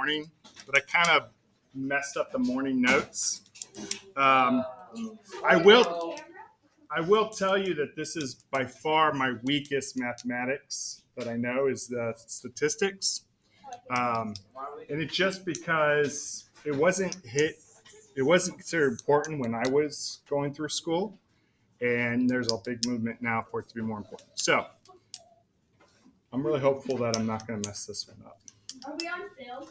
morning, but I kind of messed up the morning notes. I will tell you that this is by far my weakest mathematics that I know is the statistics. And it's just because it wasn't considered important when I was going through school. And there's a big movement now for it to be more important. So I'm really hopeful that I'm not going to mess this one up. Are we on film?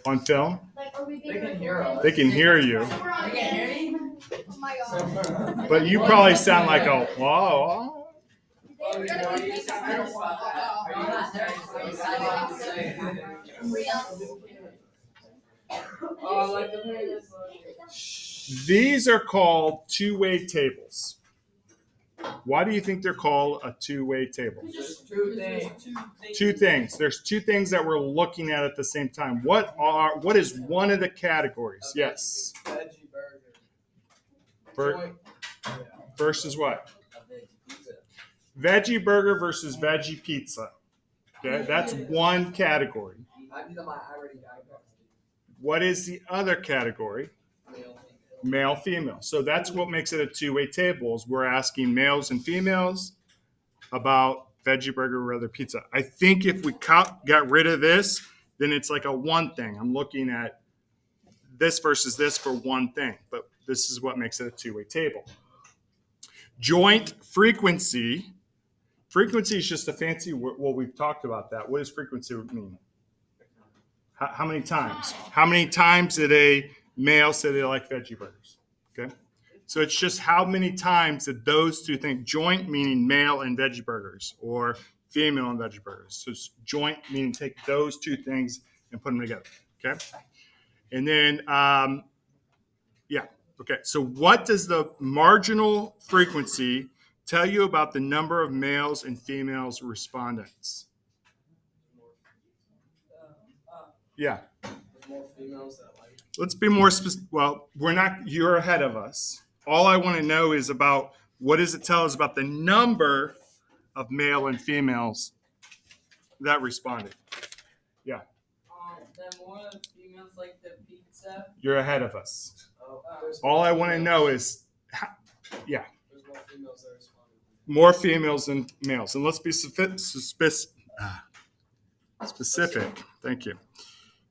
On film? Like, are we They can hear us. They can hear you. We're on They can hear you? Oh my god. But you probably sound like a whoa. Oh, you know, you sound like a spot. Are you not there? Oh, I like the previous one. These are called two-way tables. Why do you think they're called a two-way table? There's two things. Two things. There's two things that we're looking at the same time. What is one of the categories? Yes. Veggie burger. Versus what? A veggie pizza. Veggie burger versus veggie pizza. Okay, that's one category. I already diagnosed. What is the other category? Male, female. So that's what makes it a two-way table. Is we're asking males and females about veggie burger or other pizza. I think if we got rid of this, then it's like a one thing. I'm looking at this versus this for one thing, but this is what makes it a two-way table. Joint frequency. Frequency is just a fancy word. Well, we've talked about that. What does frequency mean? How many times? How many times did a male say they like veggie burgers? Okay. So it's just how many times did those two things, joint meaning male and veggie burgers, or female and veggie burgers. So it's joint meaning take those two things and put them together. Okay. And then, okay. So what does the marginal frequency tell you about the number of males and females respondents? Yeah. More females that like. Let's be more specific. Well, you're ahead of us. All I want to know is about what does it tell us about the number of male and females that responded? Yeah. The more females like the pizza. You're ahead of us. There's All I want to know is, There's more females that responded. more females than males. And let's be specific. Thank you.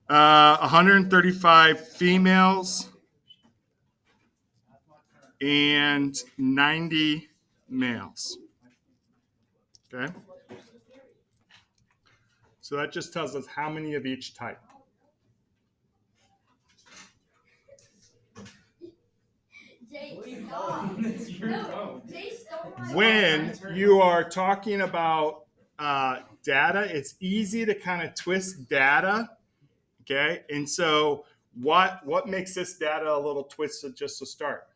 135 females and 90 males. Okay. So that just tells us how many of each type. When you are talking about data, it's easy to kind of twist data. Okay, and so what makes this data a little twisted just to start?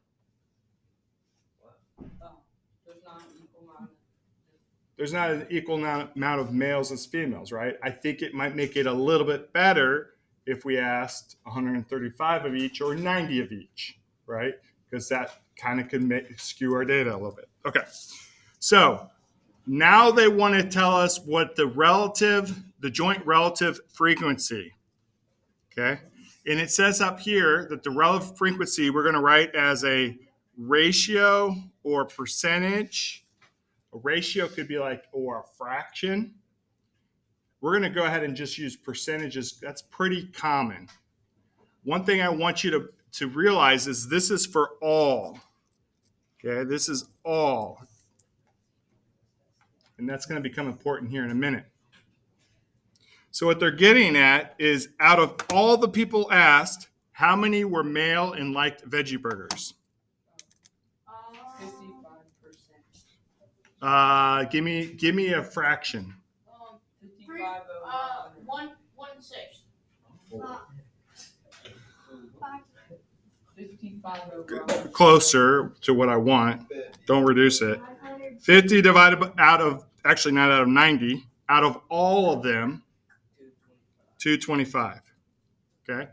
There's not an equal amount of males as females, right? I think it might make it a little bit better if we asked 135 of each or 90 of each, right? Because that kind of could skew our data a little bit. Okay, so now they want to tell us what the joint relative frequency. Okay, and it says up here that the relative frequency we're going to write as a ratio or percentage. A ratio could be like, or a fraction. We're going to go ahead and just use percentages. That's pretty common. One thing I want you to realize is this is for all. Okay, this is all. And that's going to become important here in a minute. So what they're getting at is out of all the people asked, how many were male and liked veggie burgers? 55%. Give me a fraction. 55 1/6. 55 over. Closer to what I want. Don't reduce it. 50 divided out of, actually not out of 90, out of all of them, 225. Okay.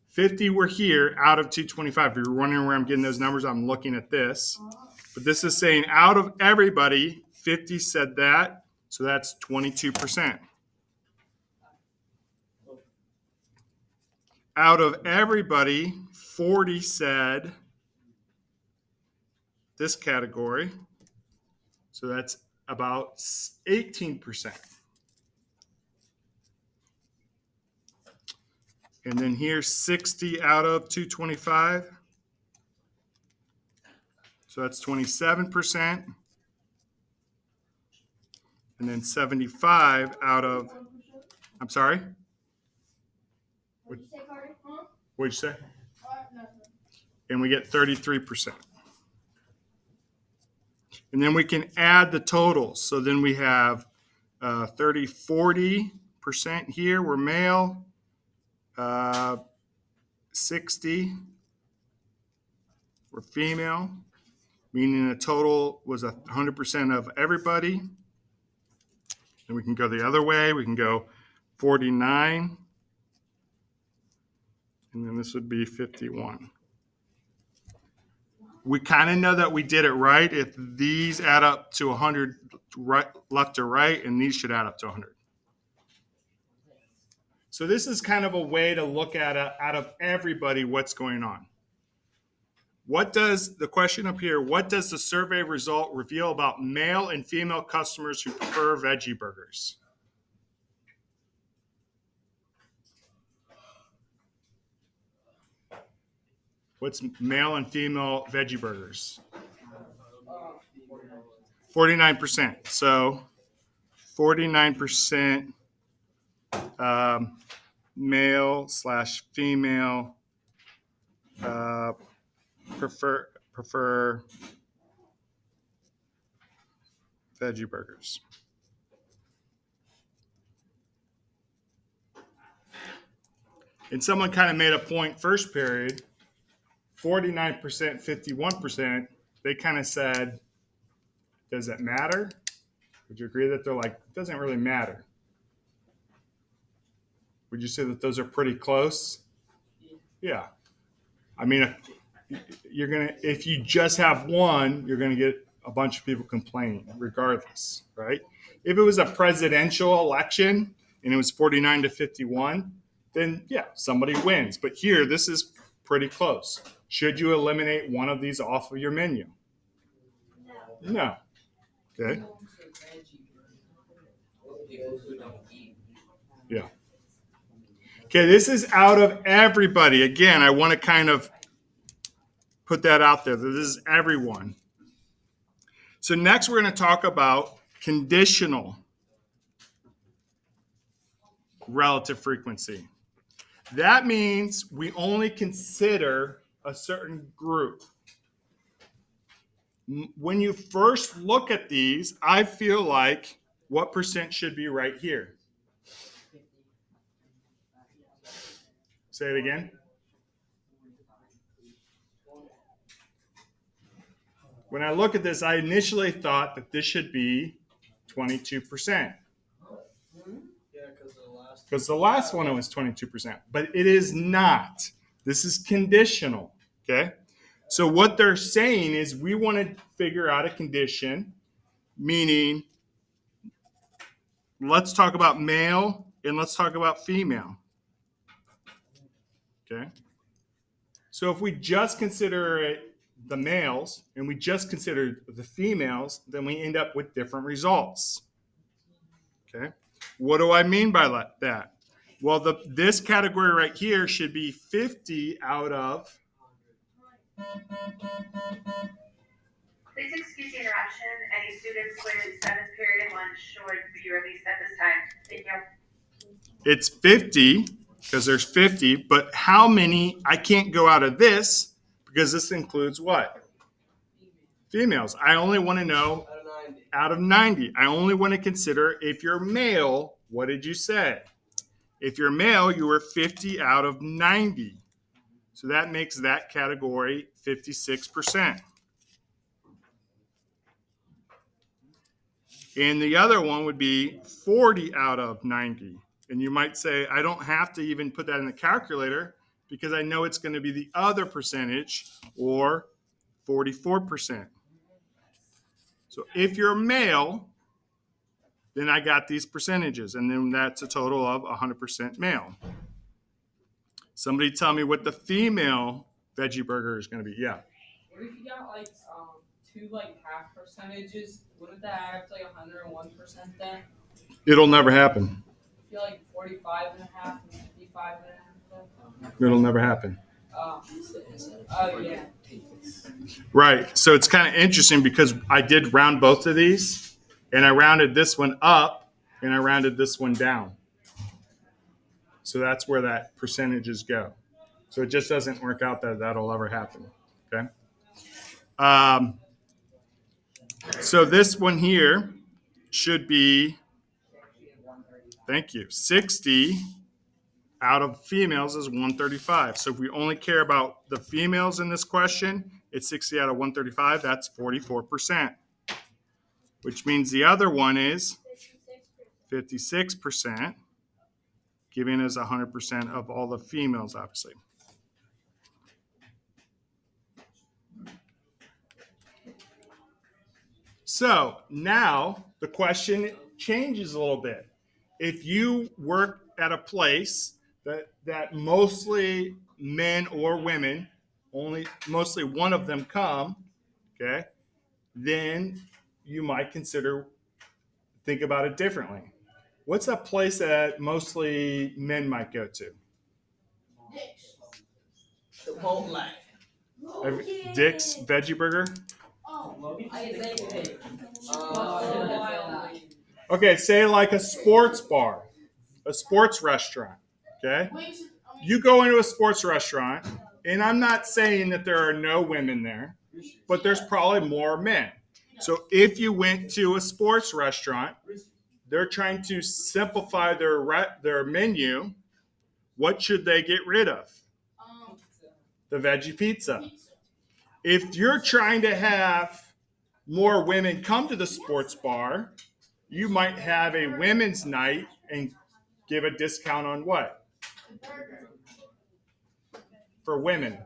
50 were here out of 225. If you're wondering where I'm getting those numbers, I'm looking at this. But this is saying out of everybody, 50 said that. So that's 22%. out of everybody, 40 said this category. So that's about 18%. And then here's 60 out of 225. So that's 27%. And then 75 out of, I'm sorry? What'd you say, Carter? Huh? What'd you say? Nothing. And we get 33%. And then we can add the totals. So then we have 40% here, we're male. 60 were female, meaning the total was 100% of everybody. And we can go the other way. We can go 49. And then this would be 51. We kind of know that we did it right if these add up to 100 right, left to right, and these should add up to 100. So this is kind of a way to look at out of everybody what's going on. What does the question up here, what does the survey result reveal about male and female customers who prefer veggie burgers? What's male and female veggie burgers? 49%. So 49% male / female prefer veggie burgers. And someone kind of made a point first period, 49%, 51%, they kind of said, does it matter? Would you agree that they're like, it doesn't really matter? Would you say that those are pretty close? Yeah. I mean, if you just have one, you're gonna get a bunch of people complaining regardless, right? If it was a presidential election and it was 49 to 51, then yeah, somebody wins. But here, this is pretty close. Should you eliminate one of these off of your menu? No. Okay. Yeah. Okay, this is out of everybody. Again, I want to kind of put that out there. This is everyone. So next we're going to talk about conditional relative frequency. That means we only consider a certain group. When you first look at these, I feel like what percent should be right here? Say it again. When I look at this, I initially thought that this should be 22%. Because the last one it was 22%, but it is not. This is conditional, okay? So what they're saying is we want to figure out a condition, meaning let's talk about male and let's talk about female, okay? So if we just consider the males and we just consider the females, then we end up with different results, okay? What do I mean by that? Well, this category right here should be 50 out of. Please excuse the interruption. Any students with 7th period lunch should be released at this time. Thank you. It's 50 because there's 50, but how many? I can't go out of this because this includes what? Females. I only want to know out of 90. I only want to consider if you're male, what did you say? If you're male, you were 50 out of 90. So that makes that category 56%. And the other one would be 40 out of 90. And you might say, I don't have to even put that in the calculator because I know it's going to be the other percentage, or 44%. So if you're male, then I got these percentages, and then that's a total of 100% male. Somebody tell me what the female veggie burger is going to be. Yeah. What if you got like two like half percentages? Wouldn't that add up to like 101% then? It'll never happen. I feel like 45 and a half and 55 and a half. It'll never happen. Oh yeah. Right. So it's kind of interesting because I did round both of these, and I rounded this one up and I rounded this one down. So that's where that percentages go. So it just doesn't work out that that'll ever happen. Okay. So this one here should be, thank you, 60 out of females is 135. So if we only care about the females in this question, it's 60 out of 135. That's 44%, which means the other one is 56%, giving us 100% of all the females, obviously. So now the question changes a little bit. If you work at a place that mostly men or women, only mostly one of them come, okay, then you might think about it differently. What's a place that mostly men might go to? Chipotle. Dick's Veggie Burger? Okay, say like a sports bar, a sports restaurant, okay? You go into a sports restaurant, and I'm not saying that there are no women there, but there's probably more men. So if you went to a sports restaurant, they're trying to simplify their menu. What should they get rid of? The veggie pizza. If you're trying to have more women come to the sports bar, you might have a women's night and give a discount on what? For women.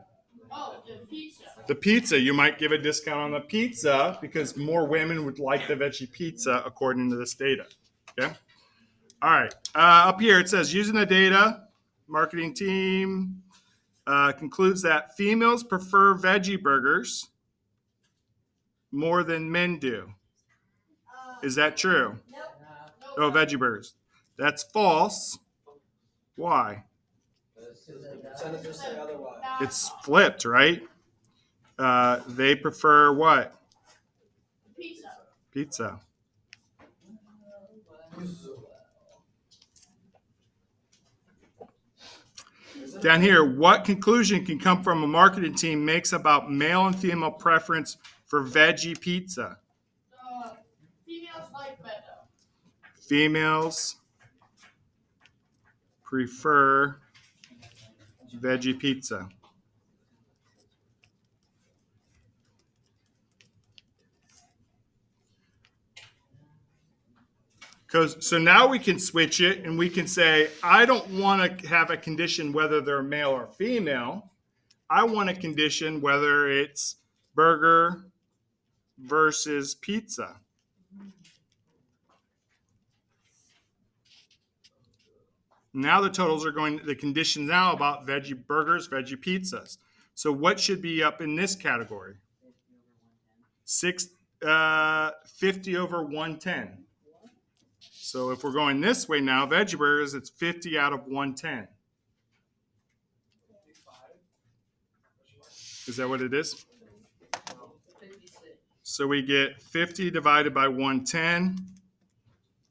Oh, the pizza. The pizza, you might give a discount on the pizza because more women would like the veggie pizza according to this data. Okay. All right. Up here it says using the data, marketing team concludes that females prefer veggie burgers more than men do. Is that true? Oh, veggie burgers. That's false. Why? It's flipped, right? They prefer what? Pizza. Pizza. Down here, what conclusion can come from a marketing team makes about male and female preference for veggie pizza? Females like better. Females prefer veggie pizza. So now we can switch it and we can say, I don't want to have a condition whether they're male or female. I want a condition whether it's burger versus pizza. Now the totals are going, the conditions now about veggie burgers, veggie pizzas. So what should be up in this category? 50 over 110. So if we're going this way now, veggie burgers, it's 50 out of 110. Is that what it is? So we get 50 divided by 110,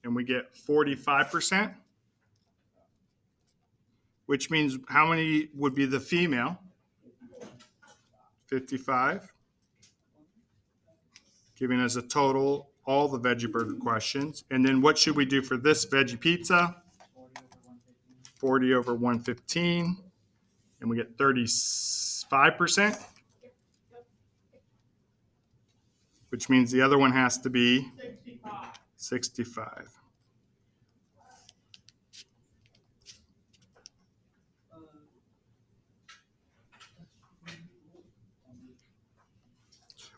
and we get 45%, which means how many would be the female? 55, giving us a total, all the veggie burger questions. And then what should we do for this veggie pizza? 40 over 115, and we get 35%, which means the other one has to be 65.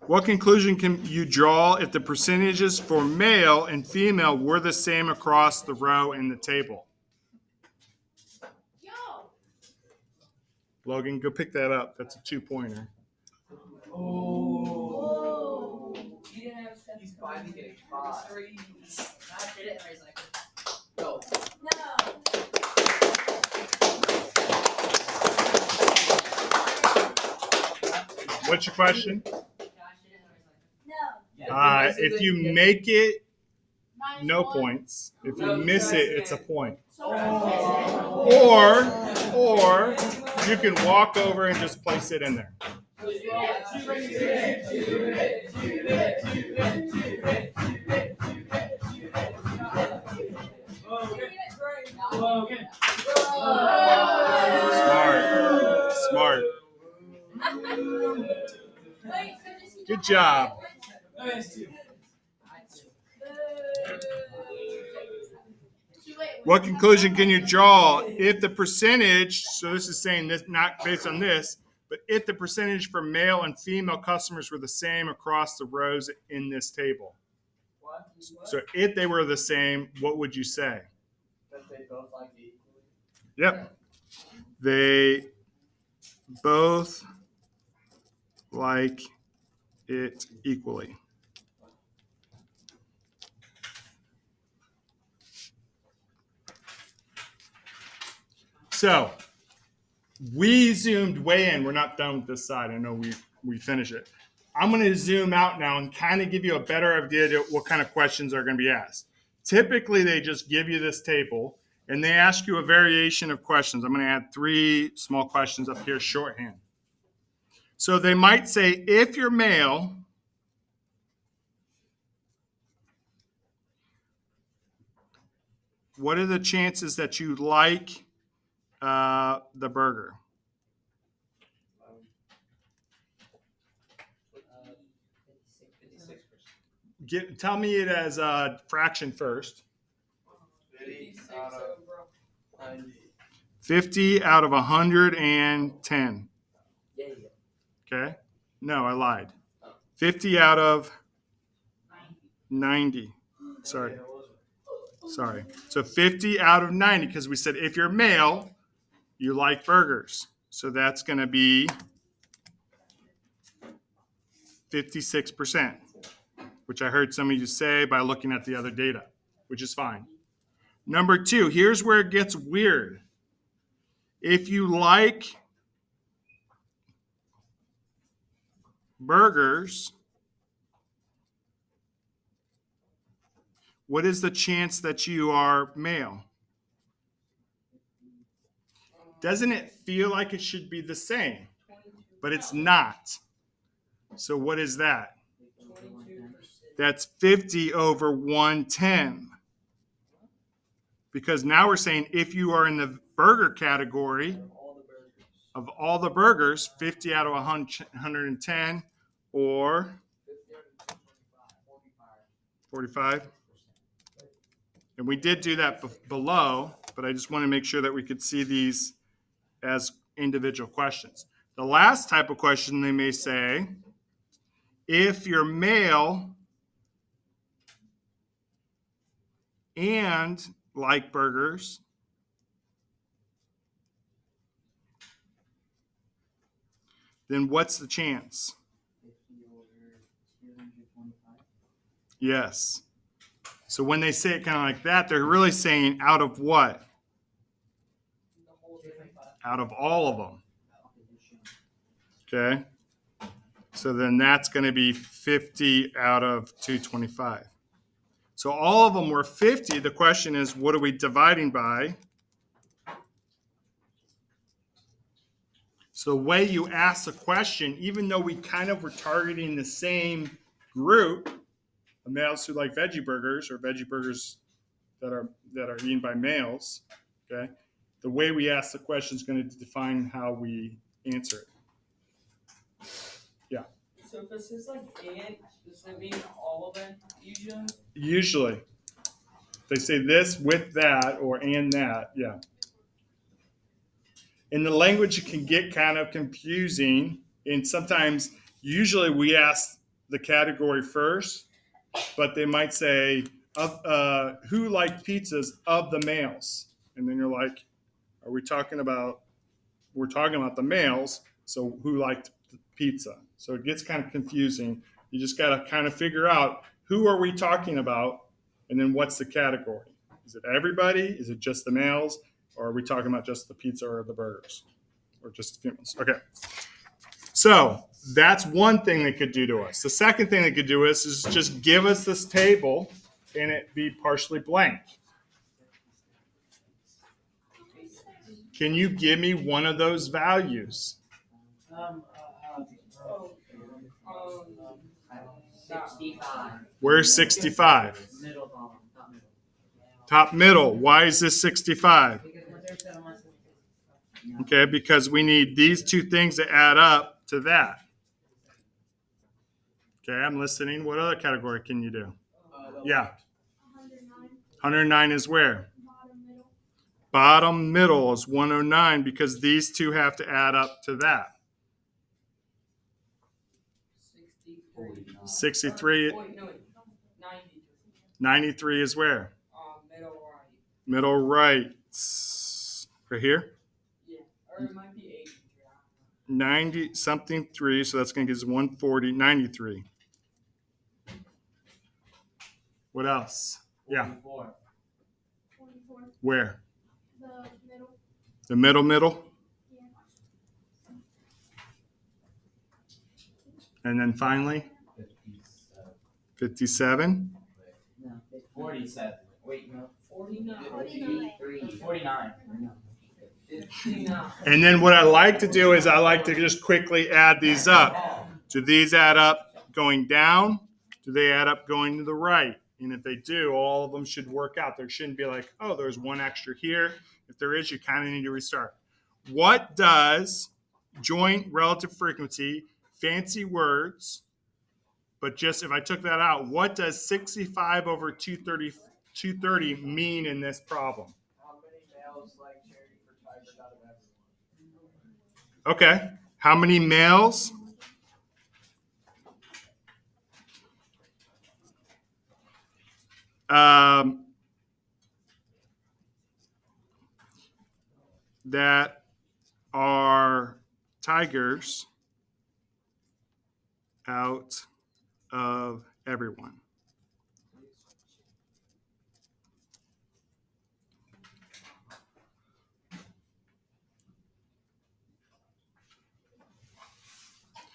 What conclusion can you draw if the percentages for male and female were the same across the row in the table? Logan, go pick that up. That's a 2-pointer. Oh. He didn't have seven. He's finally getting caught. Three. I did it, Henry's like, Go. What's your question? gosh, I did it, Henry's like, Yeah. If you make it, minus no one. points. If you No, miss you it, guys it's a can't. point. So Or you can walk over and just place it in there. Smart. Good job. What conclusion can you draw if the percentage, so this is saying this not based on this, but if the percentage for male and female customers were the same across the rows in this table? What? So if they were the same, what would you say? That they both like it equally. Yep. They both like it equally. So we zoomed way in. We're not done with this side. I know we finish it. I'm going to zoom out now and kind of give you a better idea of what kind of questions are going to be asked. Typically, they just give you this table and they ask you a variation of questions. I'm going to add 3 small questions up here shorthand. So they might say, if you're male, what are the chances that you like the burger? 56%. Tell me it as a fraction first. 56 out of over. 90. 50 out of 110. Yeah. Okay? No, I lied. 50 out of 90. Sorry. Yeah, it was. Sorry. So 50 out of 90, because we said if you're male, you like burgers. So that's going to be 56%, which I heard some of you say by looking at the other data, which is fine. Number 2, here's where it gets weird. If you like burgers, what is the chance that you are male? Doesn't it feel like it should be the same? But it's not. So what is that? 22%. That's 50 over 110. Because now we're saying if you are in the burger category, All the burgers. of all the burgers, 50 out of 110 or 45. And we did do that below, but I just want to make sure that we could see these as individual questions. The last type of question they may say, if you're male and like burgers, then what's the chance? 50 over 225. Yes. So when they say it kind of like that, they're really saying out of what? The whole thing. Out of all of them. Okay. So then that's going to be 50 out of 225. So all of them were 50. The question is, what are we dividing by? So the way you ask the question, even though we kind of were targeting the same group of males who like veggie burgers or veggie burgers that are eaten by males, okay, the way we ask the question is going to define how we answer it. So if this is like and, does that mean all of it usually? Usually, they say this with that or and that, yeah. In the language, it can get kind of confusing, and sometimes, usually, we ask the category first, but they might say, who like pizzas of the males? And then you're like, are we talking about we're talking about the males. So who liked pizza? So it gets kind of confusing. You just got to kind of figure out who are we talking about, and then what's the category? Is it everybody? Is it just the males? Or are we talking about just the pizza or the burgers? Or just the females? Okay. So that's one thing they could do to us. The second thing they could do is just give us this table and it be partially blank. Can you give me one of those values? Um, 65. Where's 65? middle column, top middle. Top middle. Why is this 65? Because there's so much. Okay, because we need these two things to add up to that. Okay, I'm listening. What other category can you do? Yeah. 109 is where? Bottom middle is 109 because these two have to add up to that. 63, Wait, no, 90. 93 is where? Middle right. Middle right. Right here? Yeah, or it might be 83. 90 something 3, so that's going to give us 140, 93. What else? Yeah. 44. Where? The middle. The middle? And then finally, 57. No, 47. Wait, no. 49. 49. 59. And then what I like to do is I like to just quickly add these up. Do these add up going down? Do they add up going to the right? And if they do, all of them should work out. There shouldn't be like, oh, there's one extra here. If there is, you kind of need to restart. What does joint relative frequency, fancy words, but just if I took that out, what does 65 over 230 mean in this problem? How many males like charity for tigers out of everyone? Okay. How many males? That are tigers out of everyone.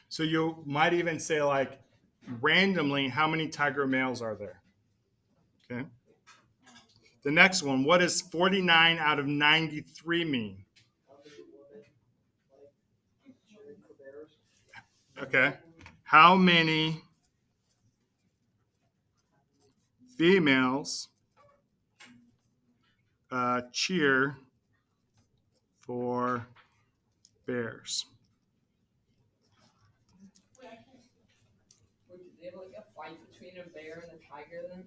So you might even say, like, randomly, how many tiger males are there? Okay. The next one, what does 49 out of 93 mean? Okay. How many females cheer for bears? Would they have like a fight between a bear and a tiger then?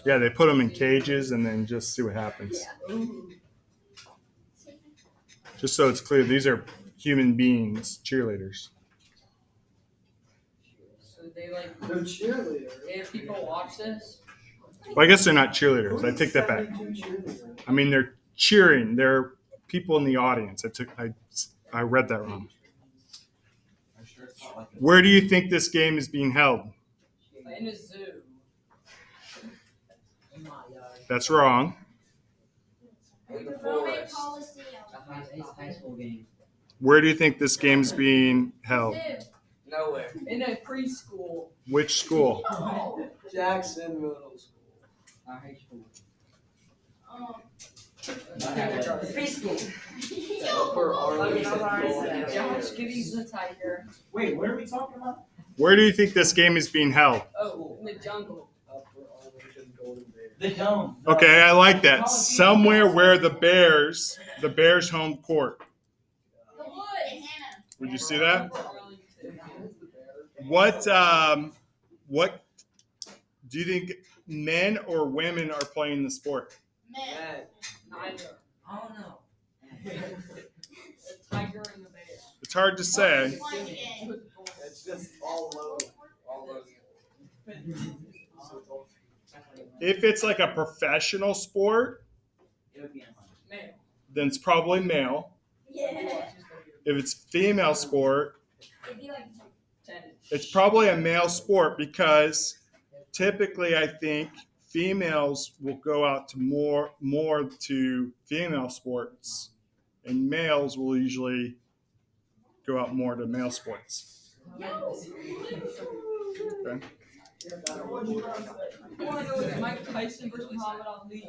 Yeah, they put them in cages and then just see what happens. Ooh. Just so it's clear, these are human beings, cheerleaders. So they like, They're cheerleaders. if people watch this, Well, I guess they're not cheerleaders. I take that back. I mean, they're cheering. They're people in the audience. I read that wrong. Where do you think this game is being held? in a zoo. That's wrong. The forest. High school game. Where do you think this game is being held? Nowhere. In a preschool. Which school? Jackson Middle School. High school. Preschool. Upper Arlington. Josh Giddy's the tiger. Wait, what are we talking about? Where do you think this game is being held? Oh, in the jungle. Upper Arlington Golden Bears. The dome. Okay, I like that. Somewhere where the Bears home court. The woods. Would you see that? Arlington. What do you think men or women are playing the sport? Men. Neither. Oh no. The tiger and the bear. It's hard to say. It's just all low. All low. If it's like a professional sport, It would be Male. then it's probably male. Yeah. If it's female sport, It'd be like Tennis. it's probably a male sport because typically I think females will go out to more to female sports, and males will usually go out more to male sports. Okay. I want to know if Mike Tyson versus Muhammad Ali.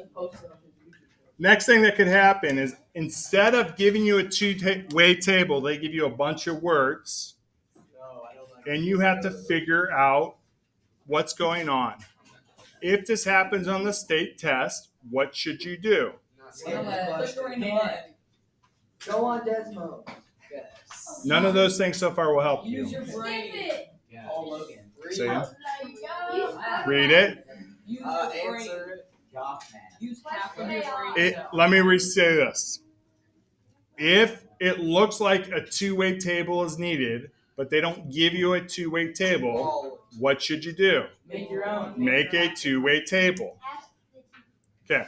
Next thing that could happen is instead of giving you a two-way table, they give you a bunch of words, No, I don't like. and you have to figure out what's going on. If this happens on the state test, what should you do? Click her in the butt. Go on Desmond. Yes. None of those things so far will help Use you. your Skip brain. it. Yeah. Oh, Logan. Say it. Like, Read it. Use your brain. Answer. Goffman. Use half of your brain. Let me re-say this. If it looks like a two-way table is needed, but they don't give you a two-way table, Oh, what should you do? Make your own. Make a two-way table. Okay.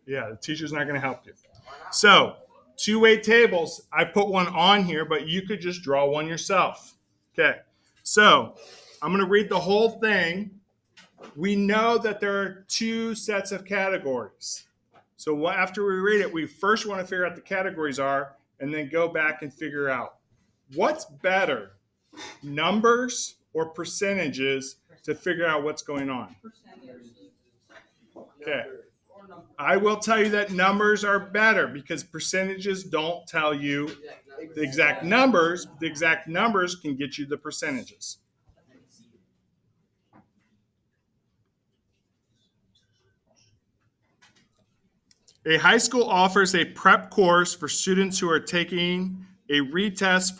Yeah, the teacher's not going to help you. So, two-way tables, I put one on here, but you could just draw one yourself. Okay. So, I'm going to read the whole thing. We know that there are two sets of categories. So after we read it, we first want to figure out the categories are, and then go back and figure out what's better, numbers or percentages, to figure out what's going on. Percentage. Okay. Or number. I will tell you that numbers are better because percentages don't tell you the exact numbers. The exact numbers can get you the percentages. A high school offers a prep course for students who are taking a retest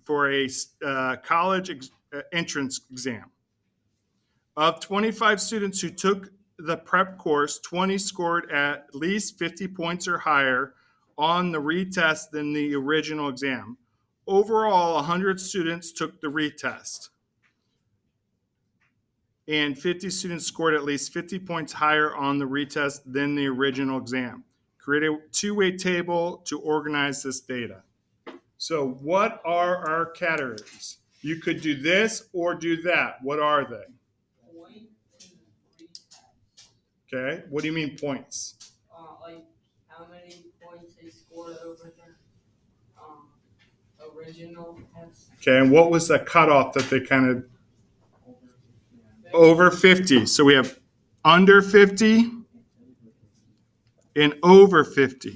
for a college entrance exam. Of 25 students who took the prep course, 20 scored at least 50 points or higher on the retest than the original exam. Overall, 100 students took the retest, and 50 students scored at least 50 points higher on the retest than the original exam. Create a two-way table to organize this data. So what are our categories? You could do this or do that. What are they? Point and retest. Okay. What do you mean points? Like how many points they scored over the original test. Okay. And what was the cutoff that they kind of over 50? So we have under 50 and over 50.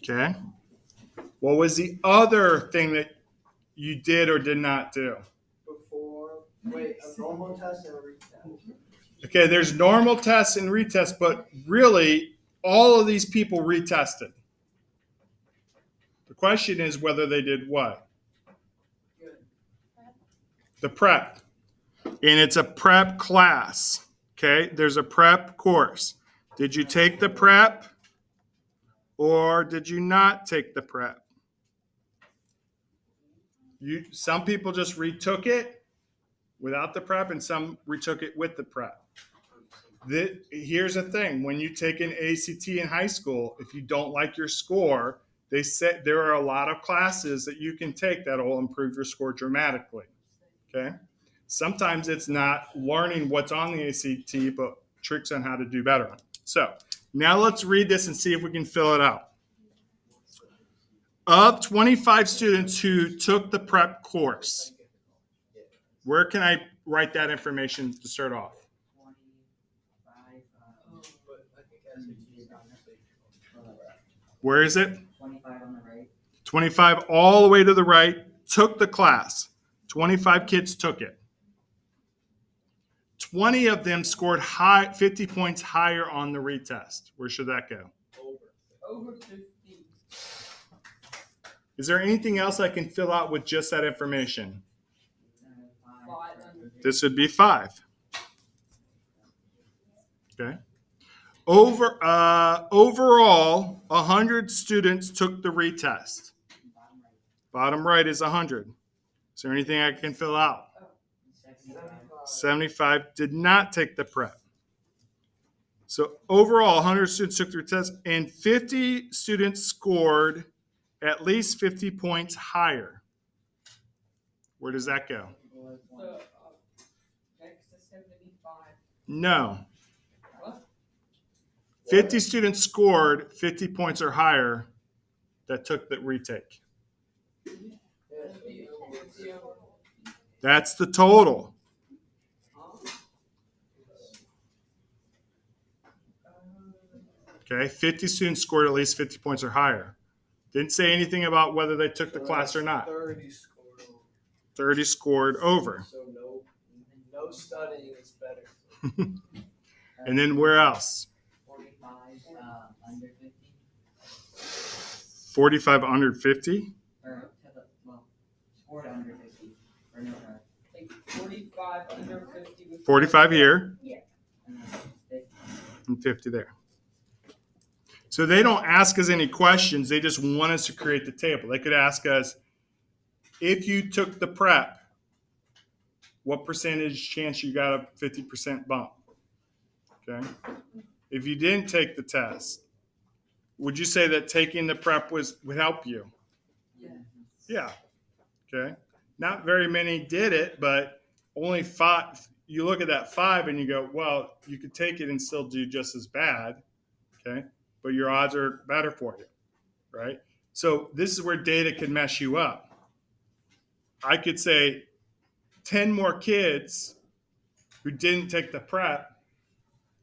Okay. What was the other thing that you did or did not do? wait, a normal test and a retest. Okay, there's normal tests and retests, but really all of these people retested. The question is whether they did what? Good. The prep. And it's a prep class. Okay, there's a prep course. Did you take the prep or did you not take the prep? Some people just retook it without the prep, and some retook it with the prep. Here's the thing: when you take an ACT in high school, if you don't like your score, they said there are a lot of classes that you can take that will improve your score dramatically. Okay. Sometimes it's not learning what's on the ACT, but tricks on how to do better. So now let's read this and see if we can fill it out. Of 25 students who took the prep course, where can I write that information to start off? 25, But I think SAT is not necessarily. Where is it? 25 on the right. 25 all the way to the right, took the class. 25 kids took it. 20 of them scored 50 points higher on the retest. Where should that go? Over 50. Is there anything else I can fill out with just that information? 5 under 50. This would be 5. Okay. Overall, 100 students took the retest. Bottom right is 100. Is there anything I can fill out? 75 did not take the prep. So overall, 100 students took their test, and 50 students scored at least 50 points higher. Where does that go? So, next to 75. No. What? 50 students scored 50 points or higher that took the retake. That's the total. Okay, 50 students scored at least 50 points or higher. Didn't say anything about whether they took the class or not. 30 scored over. 30 scored over. So no studying is better. And then where else? 45 under 50, 45 under 50? or scored under 50, or no, Like 45 under 50. with 45 here and then 50. and 50 there. So they don't ask us any questions. They just want us to create the table. They could ask us, if you took the prep, what percentage chance you got a 50% bump? Okay. If you didn't take the test, would you say that taking the prep would help you? Yeah. Okay. Not very many did it, but only 5. You look at that 5 and you go, well, you could take it and still do just as bad. Okay. But your odds are better for you. Right. So this is where data can mess you up. I could say 10 more kids who didn't take the prep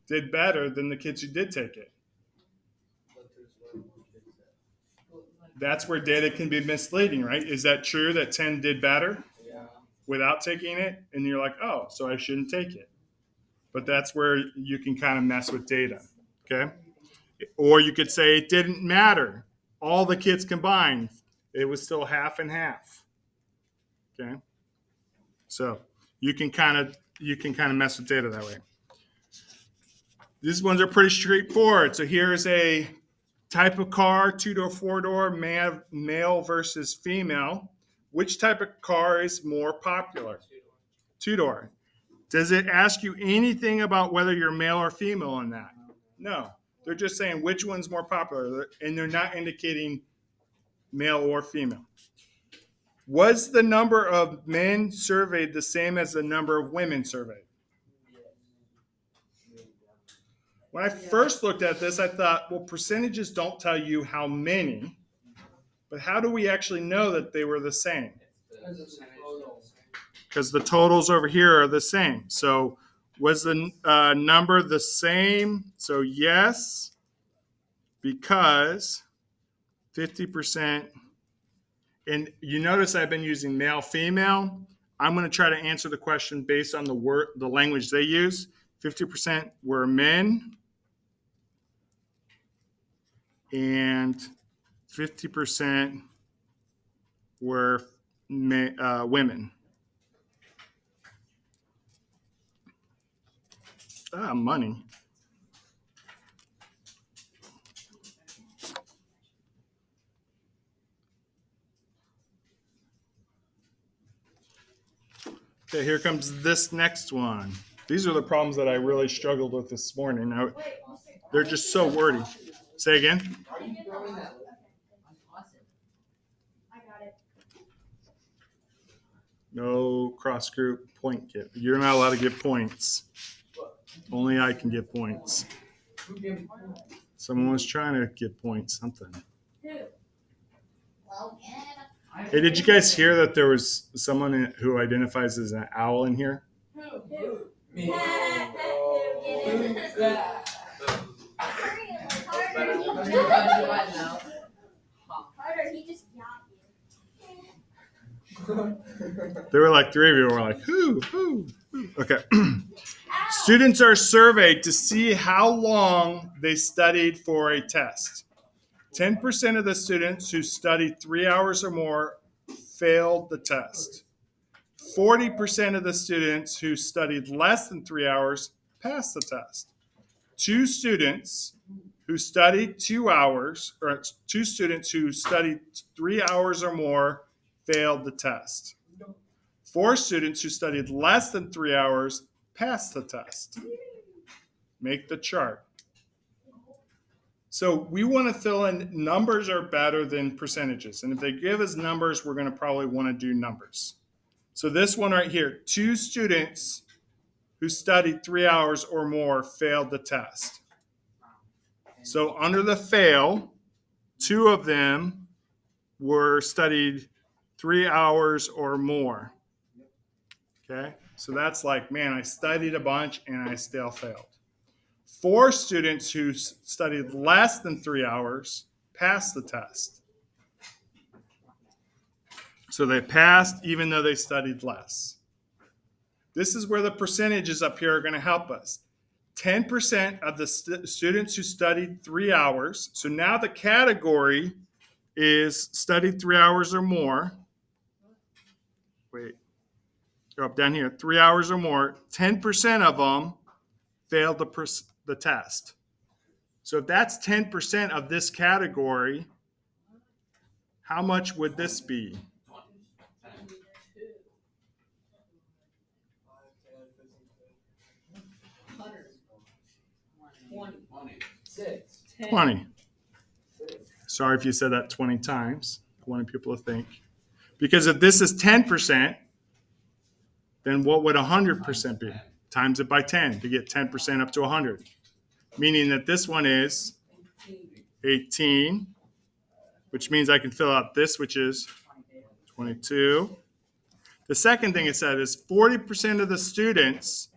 did better than the kids who did take it. But there's way more kids that. That's where data can be misleading, right? Is that true that 10 did better Yeah. without taking it? And you're like, oh, so I shouldn't take it. But that's where you can kind of mess with data, okay? Or you could say it didn't matter. All the kids combined, it was still half and half, okay? So you can kind of mess with data that way. These ones are pretty straightforward. So here's a type of car, 2-door, 4-door, male versus female. Which type of car is more popular? 2-door. Does it ask you anything about whether you're male or female in that? No. They're just saying which one's more popular, and they're not indicating male or female. Was the number of men surveyed the same as the number of women surveyed? When I first looked at this, I thought, well, percentages don't tell you how many, but how do we actually know that they were the same? Because the totals over here are the same. So was the number the same? So yes, because 50%. And you notice I've been using male, female. I'm going to try to answer the question based on the language they use. 50% were men, and 50% were women. Money. Okay, here comes this next one. These are the problems that I really struggled with this morning. They're just so wordy. Say again. Are you throwing that? I got it. No cross group point get. You're not allowed to get points. Only I can get points. Who gave Someone was trying to get points, something. Who? Well, yeah. Hey, did you guys hear that there was someone who identifies as an owl in here? Who? me? Who's that? Carter, he just got you. There were like 3 of you who were like, who? Okay. Students are surveyed to see how long they studied for a test. 10% of the students who studied 3 hours or more failed the test. 40% of the students who studied less than 3 hours passed the test. 2 students who studied 2 hours, or 2 students who studied 3 hours or more failed the test. 4 students who studied less than 3 hours passed the test. Make the chart. So we want to fill in numbers are better than percentages. And if they give us numbers, we're going to probably want to do numbers. So this one right here, 2 students who studied 3 hours or more failed the test. So under the fail, 2 of them were studied 3 hours or more. Okay, so that's like, man, I studied a bunch and I still failed. 4 students who studied less than 3 hours passed the test. So they passed even though they studied less. This is where the percentages up here are going to help us. 10% of the students who studied 3 hours. So now the category is studied 3 hours or more. Wait, go up down here. 3 hours or more. 10% of them failed the test. So if that's 10% of this category, how much would this be? 6. 20. Sorry if you said that 20 times. I wanted people to think. Because if this is 10%, then what would 100% be? Times it by 10 to get 10% up to 100. Meaning that this one is 18, which means I can fill out this, which is 22. The second thing it said is 40% of the students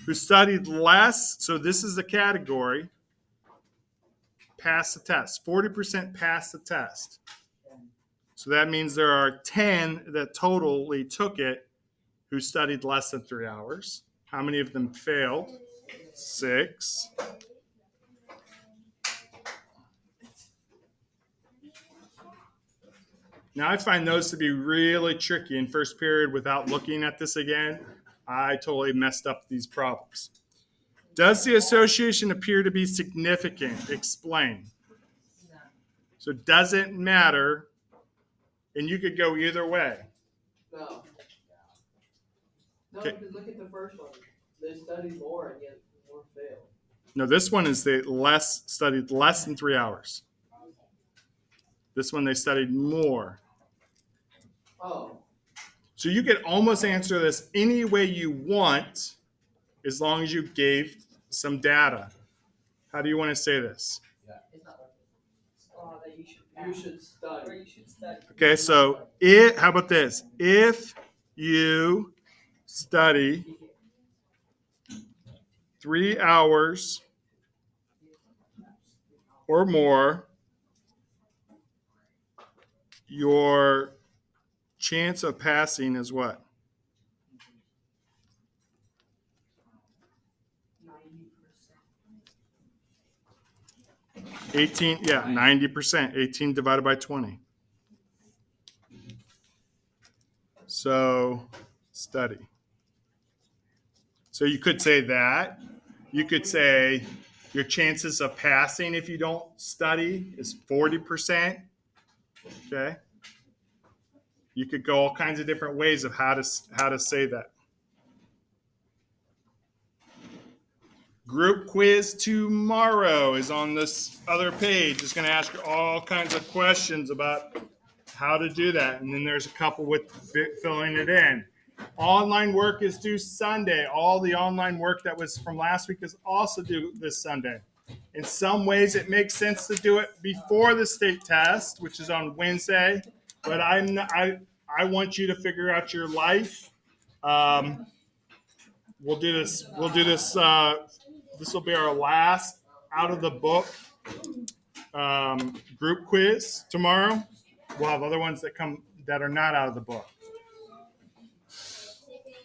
who studied less, so this is the category, passed the test. 40% passed the test. So that means there are 10 that totally took it who studied less than 3 hours. How many of them failed? 6. Now I find those to be really tricky in first period without looking at this again. I totally messed up these problems. Does the association appear to be significant? Explain. So does it matter? And you could go either way. No. No, Okay. because look at the first one. They studied more and yet more failed. No, this one is they studied less than 3 hours. This one they studied more. Oh. So you could almost answer this any way you want as long as you gave some data. How do you want to say this? That You should study. Or you should study. Okay, so how about this? If you study 3 hours or more, your chance of passing is what? 18, yeah, 90%. 18 divided by 20. So, study. So you could say that. You could say your chances of passing if you don't study is 40%. Okay. You could go all kinds of different ways of how to say that. Group quiz tomorrow is on this other page. It's going to ask you all kinds of questions about how to do that. And then there's a couple with filling it in. Online work is due Sunday. All the online work that was from last week is also due this Sunday. In some ways, it makes sense to do it before the state test, which is on Wednesday. But I want you to figure out your life. We'll do this. This will be our last out of the book group quiz tomorrow. We'll have other ones that are not out of the book.